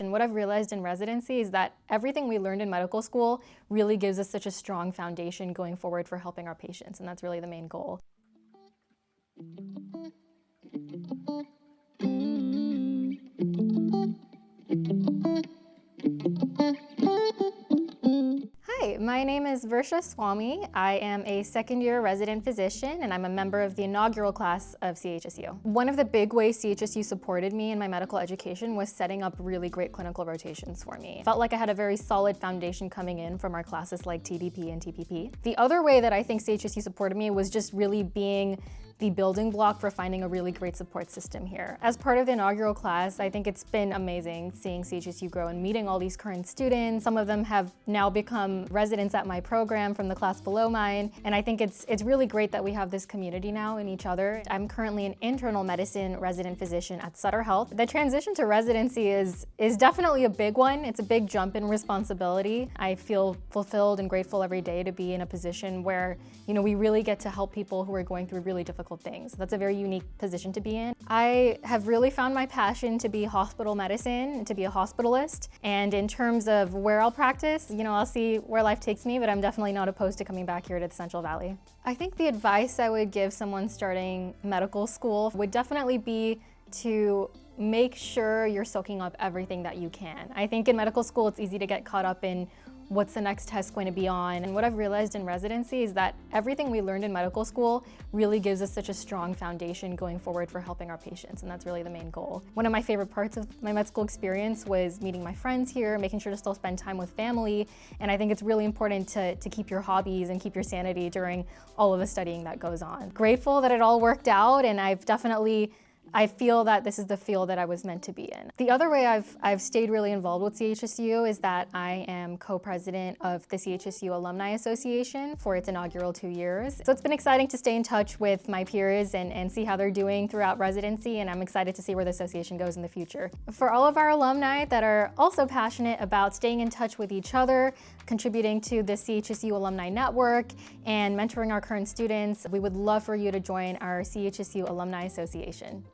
And what I've realized in residency is that everything we learned in medical school really gives us such a strong foundation going forward for helping our patients, and that's really the main goal. Hi, my name is Varsha Swamy. I am a second-year resident physician, and I'm a member of the inaugural class of CHSU. One of the big ways CHSU supported me in my medical education was setting up really great clinical rotations for me. Felt like I had a very solid foundation coming in from our classes like TDP and TPP. The other way that I think CHSU supported me was just really being the building block for finding a really great support system here. As part of the inaugural class, I think it's been amazing seeing CHSU grow and meeting all these current students. Some of them have now become residents at my program from the class below mine, and I think it's really great that we have this community now in each other. I'm currently an internal medicine resident physician at Sutter Health. The transition to residency is definitely a big one. It's a big jump in responsibility. I feel fulfilled and grateful every day to be in a position where, we really get to help people who are going through really difficult things. That's a very unique position to be in. I have really found my passion to be hospital medicine, to be a hospitalist. And in terms of where I'll practice, I'll see where life takes me, but I'm definitely not opposed to coming back here to the Central Valley. I think the advice I would give someone starting medical school would definitely be to make sure you're soaking up everything that you can. I think in medical school, it's easy to get caught up in what's the next test going to be on. And what I've realized in residency is that everything we learned in medical school really gives us such a strong foundation going forward for helping our patients, and that's really the main goal. One of my favorite parts of my med school experience was meeting my friends here, making sure to still spend time with family, and I think it's really important to keep your hobbies and keep your sanity during all of the studying that goes on. Grateful that it all worked out, and I feel that this is the field that I was meant to be in. The other way I've stayed really involved with CHSU is that I am co-president of the CHSU Alumni Association for its inaugural 2 years. So it's been exciting to stay in touch with my peers and see how they're doing throughout residency, and I'm excited to see where the association goes in the future. For all of our alumni that are also passionate about staying in touch with each other, contributing to the CHSU Alumni Network, and mentoring our current students, we would love for you to join our CHSU Alumni Association.